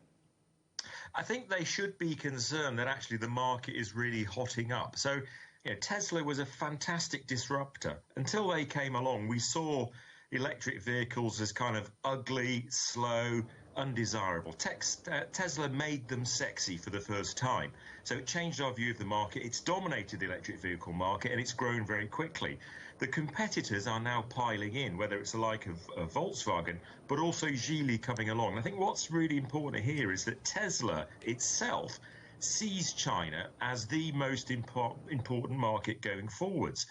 I think they should be concerned that actually the market is really hotting up. So, you know, Tesla was a fantastic disruptor. Until they came along, we saw electric vehicles as kind of ugly, slow, undesirable. Tesla made them sexy for the first time. So it changed our view of the market. It's dominated the electric vehicle market, and it's grown very quickly. The competitors are now piling in, whether it's the like of Volkswagen, but also Geely coming along. And I think what's really important here is that Tesla itself sees China as the most important market going forwards.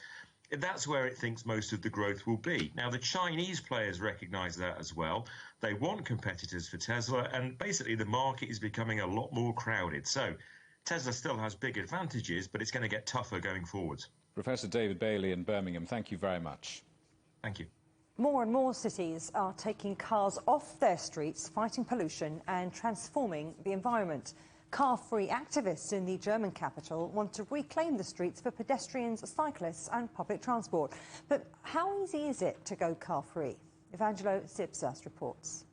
That's where it thinks most of the growth will be. Now, the Chinese players recognize that as well. They want competitors for Tesla, and basically the market is becoming a lot more crowded. So Tesla still has big advantages, but it's going to get tougher going forwards. Professor David Bailey in Birmingham, thank you very much. Thank you. More and more cities are taking cars off their streets, fighting pollution and transforming the environment. Car-free activists in the German capital want to reclaim the streets for pedestrians, cyclists and public transport. But how easy is it to go car-free? Evangelo Sipsas reports.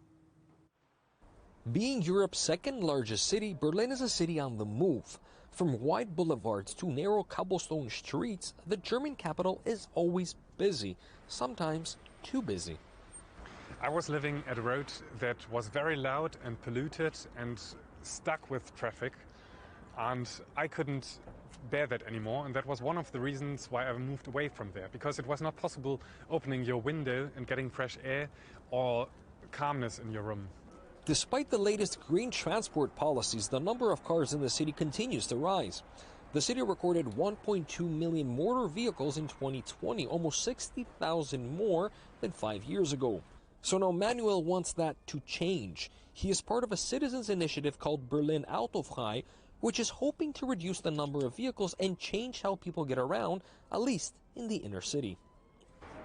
Being Europe's second largest city, Berlin is a city on the move. From wide boulevards to narrow cobblestone streets, the German capital is always busy, sometimes too busy. I was living at a road that was very loud and polluted and stuck with traffic, and I couldn't bear that anymore, and that was one of the reasons why I moved away from there, because it was not possible opening your window and getting fresh air or calmness in your room. Despite the latest green transport policies, the number of cars in the city continues to rise. The city recorded 1.2 million motor vehicles in 2020, almost 60,000 more than 5 years ago. So now Manuel wants that to change. He is part of a citizens' initiative called Berlin Autofrei, which is hoping to reduce the number of vehicles and change how people get around, at least in the inner city.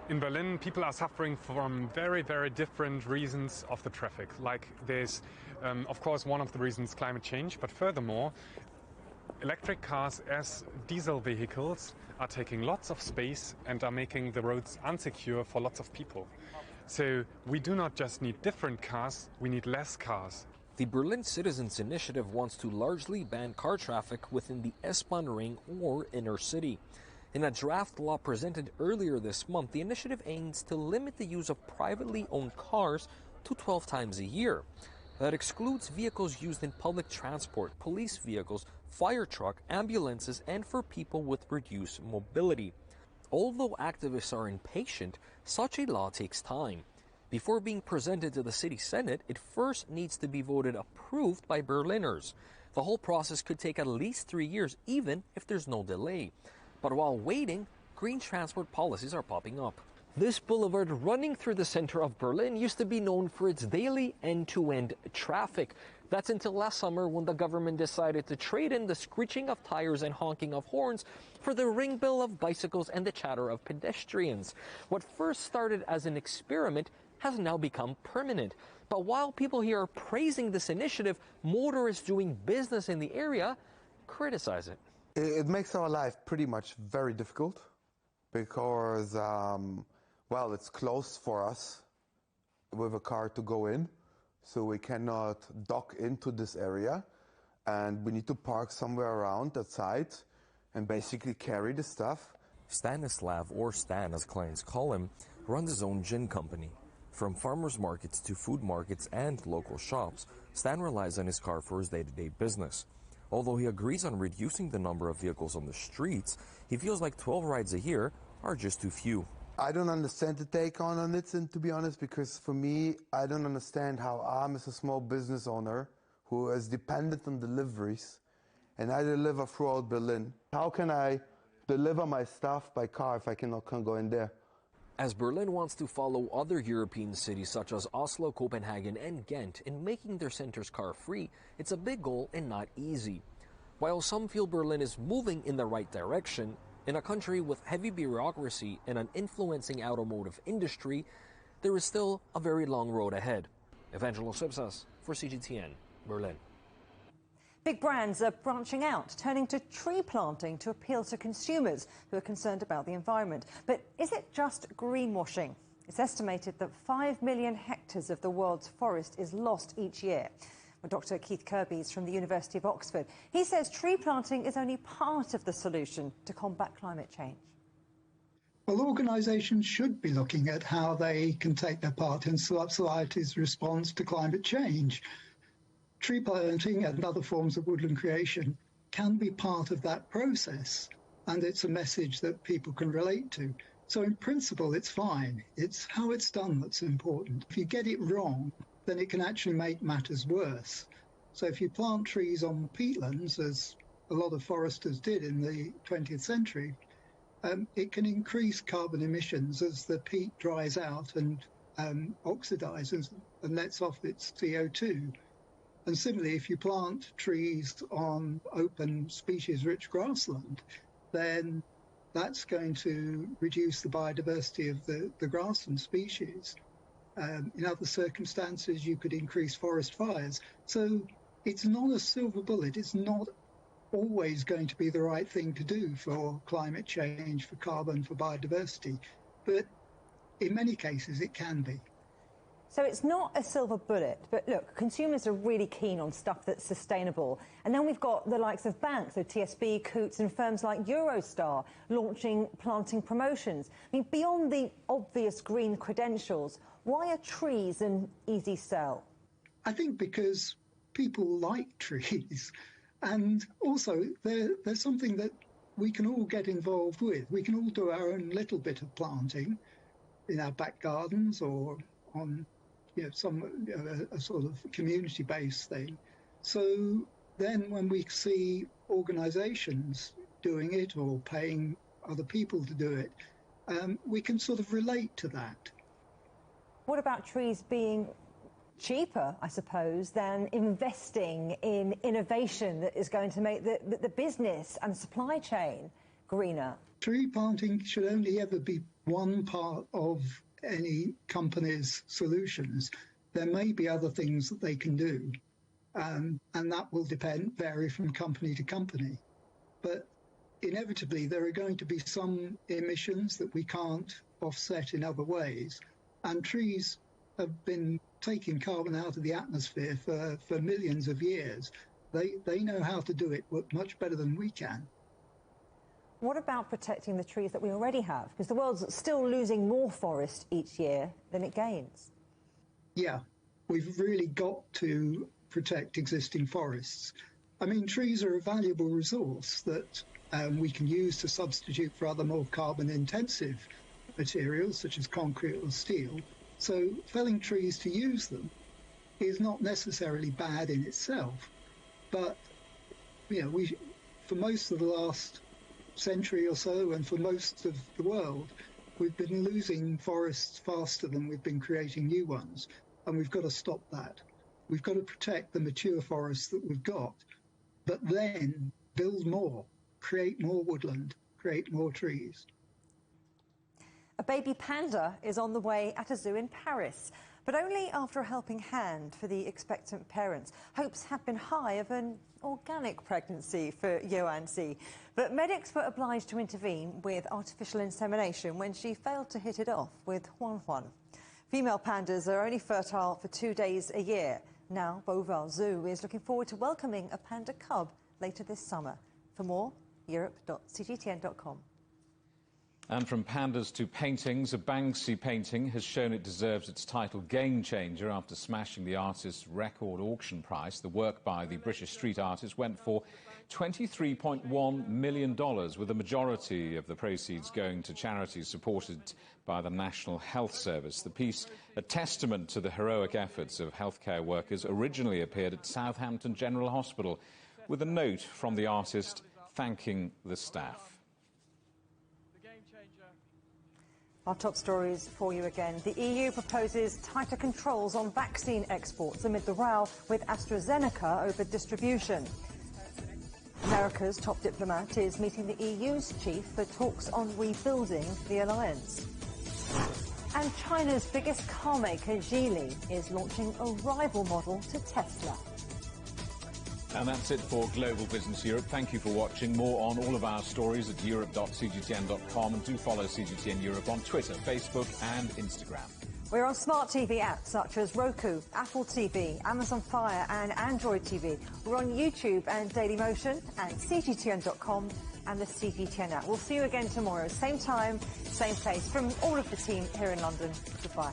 In Berlin, people are suffering from very, very different reasons of the traffic. Like there's, of course, one of the reasons climate change, but furthermore, electric cars as diesel vehicles are taking lots of space and are making the roads unsecure for lots of people. So we do not just need different cars, we need less cars. The Berlin Citizens Initiative wants to largely ban car traffic within the S-Bahn ring or inner city. In a draft law presented earlier this month, the initiative aims to limit the use of privately owned cars to 12 times a year. That excludes vehicles used in public transport, police vehicles, fire truck, ambulances, and for people with reduced mobility. Although activists are impatient, such a law takes time. Before being presented to the city senate, it first needs to be voted approved by Berliners. The whole process could take at least 3 years, even if there's no delay. But while waiting, green transport policies are popping up. This boulevard running through the center of Berlin used to be known for its daily end-to-end traffic. That's until last summer when the government decided to trade in the screeching of tires and honking of horns for the ring bill of bicycles and the chatter of pedestrians. What first started as an experiment has now become permanent. But while people here are praising this initiative, motorists doing business in the area criticize it. It makes our life pretty much very difficult because, well, it's closed for us with a car to go in, so we cannot dock into this area, and we need to park somewhere around that site and basically carry the stuff. Stanislav, or Stan as clients call him, runs his own gin company. From farmers markets to food markets and local shops, Stan relies on his car for his day-to-day business. Although he agrees on reducing the number of vehicles on the streets, he feels like 12 rides a year are just too few. I don't understand the take on it, and to be honest, because for me, I don't understand how I'm as a small business owner who is dependent on deliveries, and I deliver throughout Berlin. How can I deliver my stuff by car if I can't go in there? As Berlin wants to follow other European cities such as Oslo, Copenhagen and Ghent in making their centers car-free, it's a big goal and not easy. While some feel Berlin is moving in the right direction, in a country with heavy bureaucracy and an influencing automotive industry, there is still a very long road ahead. Evangelo Sipsas for CGTN, Berlin. Big brands are branching out, turning to tree planting to appeal to consumers who are concerned about the environment. But is it just greenwashing? It's estimated that 5 million hectares of the world's forest is lost each year. Well, Dr. Keith Kirby is from the University of Oxford. He says tree planting is only part of the solution to combat climate change. Well, organisations should be looking at how they can take their part in society's response to climate change. Tree planting and other forms of woodland creation can be part of that process, and it's a message that people can relate to. So in principle, it's fine. It's how it's done that's important. If you get it wrong, then it can actually make matters worse. So if you plant trees on peatlands, as a lot of foresters did in the 20th century, it can increase carbon emissions as the peat dries out and oxidizes and lets off its CO2. And similarly, if you plant trees on open species-rich grassland, then that's going to reduce the biodiversity of the grassland species. In other circumstances, you could increase forest fires. So it's not a silver bullet. It's not always going to be the right thing to do for climate change, for carbon, for biodiversity. But in many cases, it can be. So it's not a silver bullet, but look, consumers are really keen on stuff that's sustainable. And then we've got the likes of banks, so TSB, Coutts and firms like Eurostar launching planting promotions. I mean, beyond the obvious green credentials, why are trees an easy sell? I think because people like trees. And also, there's something that we can all get involved with. We can all do our own little bit of planting in our back gardens or on a sort of community-based thing. So then when we see organisations doing it or paying other people to do it, we can sort of relate to that. What about trees being cheaper, I suppose, than investing in innovation that is going to make the business and supply chain greener? Tree planting should only ever be one part of any company's solutions. There may be other things that they can do, and that will vary from company to company. But inevitably, there are going to be some emissions that we can't offset in other ways, and trees have been taking carbon out of the atmosphere for millions of years. They know how to do it much better than we can. What about protecting the trees that we already have? Because the world's still losing more forest each year than it gains. Yeah, we've really got to protect existing forests. I mean, trees are a valuable resource that we can use to substitute for other more carbon-intensive materials, such as concrete or steel. So felling trees to use them is not necessarily bad in itself. But, for most of the last century or so, and for most of the world, we've been losing forests faster than we've been creating new ones, and we've got to stop that. We've got to protect the mature forests that we've got, but then build more, create more woodland, create more trees. A baby panda is on the way at a zoo in Paris, but only after a helping hand for the expectant parents. Hopes have been high of an organic pregnancy for Yoanzi, but medics were obliged to intervene with artificial insemination when she failed to hit it off with Juan. Female pandas are only fertile for 2 days a year. Now, Beauval Zoo is looking forward to welcoming a panda cub later this summer. For more, europe.cgtn.com. And from pandas to paintings, a Banksy painting has shown it deserves its title Game Changer after smashing the artist's record auction price. The work by the British street artist went for $23.1 million, with the majority of the proceeds going to charities supported by the National Health Service. The piece, a testament to the heroic efforts of healthcare workers, originally appeared at Southampton General Hospital, with a note from the artist thanking the staff. Our top stories for you again. The EU proposes tighter controls on vaccine exports amid the row with AstraZeneca over distribution. America's top diplomat is meeting the EU's chief for talks on rebuilding the alliance. And China's biggest car maker, Geely, is launching a rival model to Tesla. And that's it for Global Business Europe. Thank you for watching. More on all of our stories at europe.cgtn.com, and do follow CGTN Europe on Twitter, Facebook and Instagram. We're on smart TV apps such as Roku, Apple TV, Amazon Fire and Android TV. We're on YouTube and Dailymotion and CGTN.com and the CGTN app. We'll see you again tomorrow, same time, same place. From all of the team here in London, goodbye.